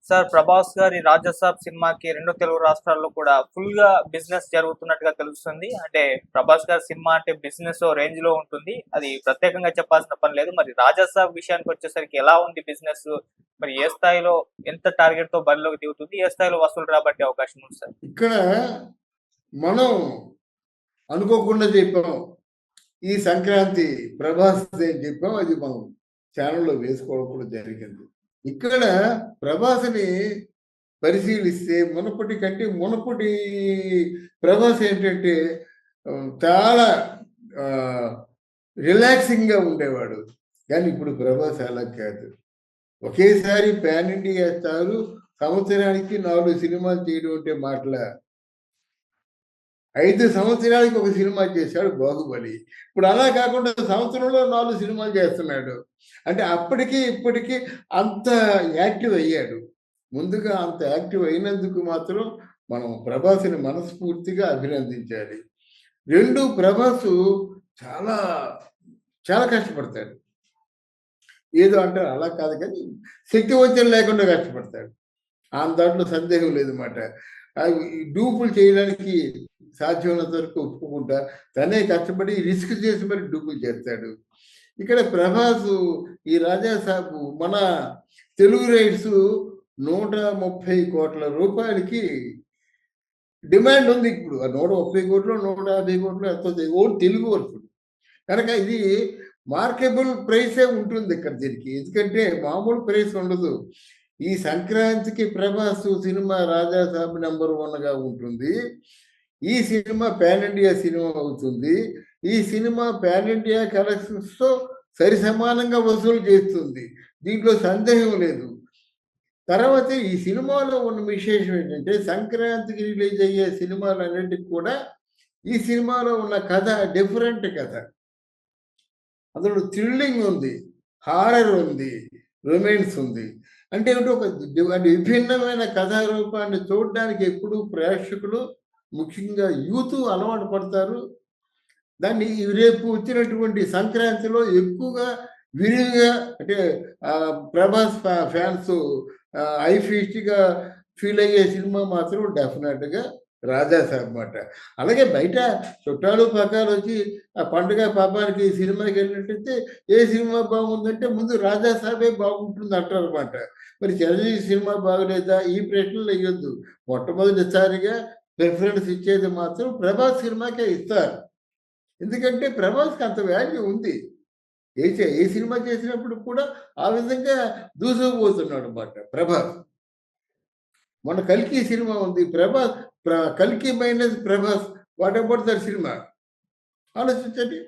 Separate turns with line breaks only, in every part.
Sir 'Prabhas' గారి 'రాజసాబ్' సినిమాకి 2 తెలుగు రాష్ట్రాల్లో కూడా ఫుల్‌గా బిజినెస్ జరుగుతున్నట్టుగా తెలుస్తుంది. అంటే 'ప్రభాస్' గారి సినిమా అంటే బిజినెస్ ఓ రేంజ్‌లో ఉంటుంది. అది ప్రత్యేకంగా చెప్పాల్సిన పని లేదు. మరి 'రాజసాబ్' విషయానికొచ్చేసరికి ఎలా ఉంది బిజినెస్? మరి ఏ స్థాయిలో ఎంత టార్గెట్‌తో బరిలోకి దిగుతుంది? ఏ స్థాయిలో వసూలు రాబట్టే అవకాశం ఉంది సార్?
ఇక్కడ మనం అనుకోకుండా చెప్పాం. ఈ సంక్రాంతి ప్రభాస్‌ది అని చెప్పాం. అది మనం ఛానెల్‌లో వేసుకోవడం కూడా జరిగింది. ఇక్కడ ప్రభాస్‌ని పరిశీలిస్తే మునుపటి కంటే మునుపటి ప్రభాస్ ఏంటంటే చాలా ఆహ్, రిలాక్సింగ్‌గా ఉండేవాడు. కానీ ఇప్పుడు ప్రభాస్ అలా కాదు. ఒకేసారి పాన్ ఇండియా స్టారు సంవత్సరానికి 4 సినిమాలు చేయడం అంటే మాటలా? 5 సంవత్సరాలకి ఒక సినిమా చేశాడు 'బాహుబలి'. ఇప్పుడు అలా కాకుండా సంవత్సరంలో 4 సినిమాలు చేస్తున్నాడు. అంటే అప్పటికి, ఇప్పటికి అంత యాక్టివ్ అయ్యాడు. ముందుగా అంత యాక్టివ్ అయినందుకు మాత్రం మనం ప్రభాస్‌ని మనస్ఫూర్తిగా అభినందించాలి. 2 ప్రభాసు చాలా, చాలా కష్టపడతాడు. ఏదో అంటారు అలా కాదు కానీ శక్తి వంచన లేకుండా కష్టపడతాడు. దాంట్లో సందేహం లేదన్నమాట. ఈ డూపులు చేయడానికి సాధ్యమైనంత వరకు ఒప్పుకుంటా. తనే కష్టపడి రిస్క్ చేసి మరి డూపులు చేస్తాడు. ఇక్కడ ప్రభాసు ఈ 'రాజా సాబ్' మన తెలుగు రైట్స్ 130 కోట్ల రూపాయలకి డిమాండ్ ఉంది ఇప్పుడు. ఆ 130 కోట్లు, 150 కోట్లు ఎంతో ఓన్లీ తెలుగు వరకు. కనుక ఇది మార్కెబుల్ ప్రైసే ఉంటుంది ఇక్కడ దీనికి. ఎందుకంటే మామూలు ప్రైస్ ఉండదు. ఈ సంక్రాంతికి ప్రభాస్ సినిమా 'రాజా సాబ్' నంబర్ 1గా ఉంటుంది. ఈ సినిమా పాన్ ఇండియా సినిమా అవుతుంది. ఈ సినిమా పాన్ ఇండియా కలెక్షన్స్‌తో సరిసమానంగా వసూలు చేస్తుంది. దీంట్లో సందేహం లేదు. తర్వాత ఈ సినిమాలో ఉన్న విశేషం ఏంటంటే సంక్రాంతికి రిలీజ్ అయ్యే సినిమాలన్నిటికి కూడా ఈ సినిమాలో ఉన్న కథ డిఫరెంట్ కథ. అందులో థ్రిల్లింగ్ ఉంది, హారర్ ఉంది, రొమాన్స్ ఉంది. అంటే ఏమిటి ఒక విభిన్నమైన కథా రూపాన్ని చూడడానికి ఎప్పుడూ ప్రేక్షకులు ముఖ్యంగా యూత్ అలవాటు పడతారు. దాన్ని రేపు వచ్చినటువంటి సంక్రాంతిలో ఎక్కువగా విరివిగా అంటే ప్రభాస్ ఫ్యాన్స్ ఐ ఫీస్ట్‌గా ఫీల్ అయ్యే సినిమా మాత్రం డెఫినెట్‌గా 'రాజా సాబ్' మాట. అలాగే బయట చుట్టాలు పక్కాలు వచ్చి ఆ పండుగ పాపానికి సినిమాకి వెళ్ళినట్టయితే ఏ సినిమా బాగుందంటే ముందు 'రాజా సాబే' బాగుంటుంది అంటారనమాట. మరి 'చిరంజీవి' సినిమా బాగలేదా? ఈ ప్రశ్నలు వేయొద్దు. మొట్టమొదటిసారిగా ప్రిఫరెన్స్ ఇచ్చేది మాత్రం ప్రభాస్ సినిమాకే ఇస్తారు. ఎందుకంటే ప్రభాస్‌కి అంత వాల్యూ ఉంది. ఏ సినిమా చేసినప్పుడు కూడా ఆ విధంగా దూసుకుపోతున్నాడన్నమాట ప్రభాస్. మొన్న 'కల్కి' సినిమా ఉంది. 'కల్కి minus Prabhas' what about that cinema? ఆలోచించండి.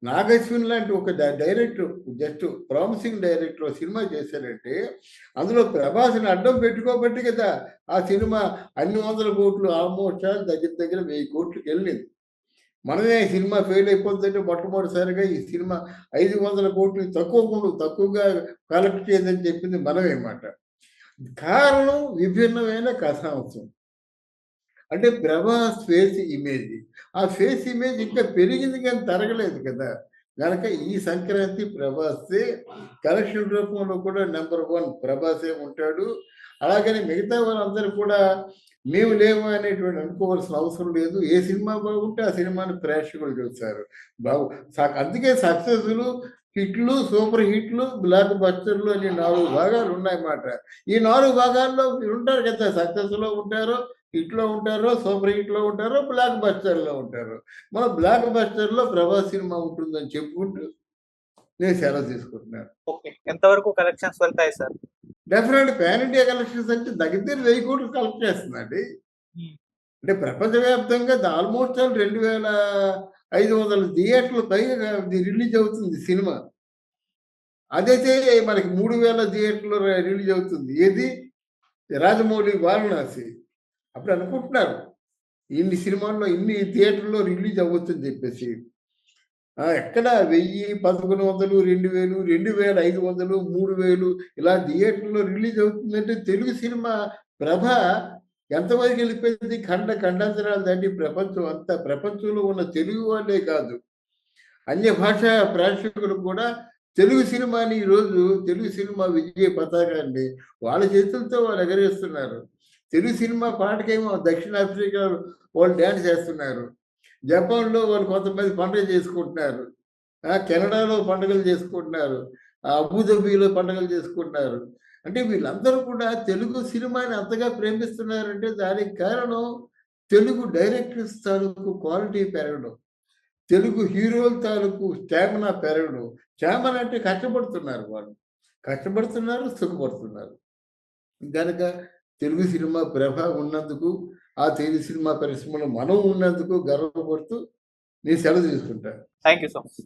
నాగశ్విన్ లాంటి ఒక director just promising director cinema చేశారంటే అందులో ప్రభాస్‌ని అడ్డం పెట్టుకోబట్టి కదా ఆ సినిమా అన్ని వందల కోట్లు ఆల్మోస్ట్ దగ్గర దగ్గర 1000 కోట్లకెళ్ళింది. మనమే సినిమా ఫెయిల్ అయిపోతుందంటే మొట్టమొదటిసారిగా ఈ సినిమా 500 కోట్లు తక్కువగా కలెక్ట్ చేయదని చెప్పింది మనమే మాట. కారణం విభిన్నమైన కథాంశం. అంటే ప్రభాస్ ఫేస్ ఇమేజ్. ఆ ఫేస్ ఇమేజ్ ఇంకా పెరిగింది కానీ తరగలేదు కదా! గనక ఈ సంక్రాంతి ప్రభాస్‌దే. కలెక్షన్ రూపంలో కూడా నంబర్ 1 ప్రభాసే ఉంటాడు. అలాగని మిగతా వాళ్ళందరూ కూడా మేము లేము అనేటువంటి అనుకోవాల్సిన అవసరం లేదు. ఏ సినిమా బాగుంటే ఆ సినిమాని ప్రేక్షకులు చూస్తారు. బాగు అందుకే సక్సెస్‌లు, హిట్లు, సూపర్ హిట్లు, బ్లాక్ బస్టర్‌లు అని 4 భాగాలు ఉన్నాయన్నమాట. ఈ 4 భాగాల్లో మీరుంటారు కదా! సక్సెస్‌లో ఉంటారు, హిట్‌లో ఉంటారు, సూపర్ హిట్‌లో ఉంటారు, బ్లాక్ బస్టర్‌లో ఉంటారు. మన బ్లాక్ బస్టర్‌లో ప్రభాస్ సినిమా ఉంటుందని చెప్పుకుంటూ నేను సెలవు తీసుకుంటున్నాను.
ఓకే. ఎంతవరకు కలెక్షన్స్ వెళ్తాయి sir?
Definite pan India collections అంటే దగ్గర దగ్గర 1000 కోట్లు కలెక్ట్ చేస్తుందండి.
హ్మ్.
అంటే ప్రపంచవ్యాప్తంగా ఆల్మోస్ట్ ఆల్ 2500 థియేటర్లు పైగా రిలీజ్ అవుతుంది సినిమా. అదైతే మనకి 3000 థియేటర్‌లో రిలీజ్ అవుతుంది. ఏది? 'రాజమౌళి వారణాసి.' అప్పుడు అనుకుంటున్నారు. ఇన్ని సినిమాల్లో ఇన్ని థియేటర్‌లో రిలీజ్ అవ్వొచ్చని చెప్పేసి. ఎక్కడ 1000, 1100, 2000, 2500, 3000 ఇలా థియేటర్‌లో రిలీజ్ అవుతుందంటే తెలుగు సినిమా ప్రభ ఎంతవరకు వెళ్ళిపోయింది? ఖండాంతరాలు దాటి ప్రపంచం అంతా ప్రపంచంలో ఉన్న తెలుగు వాళ్ళే కాదు. అన్య భాషా ప్రేక్షకులు కూడా తెలుగు సినిమాని ఈరోజు తెలుగు సినిమా విజయ పతాకాన్ని వాళ్ళ చేతులతో వాళ్ళు ఎగరేస్తున్నారు. తెలుగు సినిమా పాటకేమో దక్షిణాఫ్రికా వాళ్ళు డ్యాన్స్ చేస్తున్నారు. జపాన్‌లో వాళ్ళు కొంతమంది పండుగ చేసుకుంటున్నారు. కెనడాలో పండుగలు చేసుకుంటున్నారు. అబుదాబిలో పండుగలు చేసుకుంటున్నారు. అంటే వీళ్ళందరూ కూడా తెలుగు సినిమాని అంతగా ప్రేమిస్తున్నారంటే దానికి కారణం తెలుగు డైరెక్టర్స్ తాలూకు క్వాలిటీ పెరగడం. తెలుగు హీరోల తాలూకు స్టామినా పెరగడం. స్టామినా అంటే కష్టపడుతున్నారు వాళ్ళు. కష్టపడుతున్నారు, సుఖపడుతున్నారు. గనక తెలుగు సినిమా ప్రభావం ఉన్నందుకు, ఆ తెలుగు సినిమా పరిశ్రమలో మనం ఉన్నందుకు గర్వపడుతూ నేను సెలవు తీసుకుంటాను.
Thank you so much.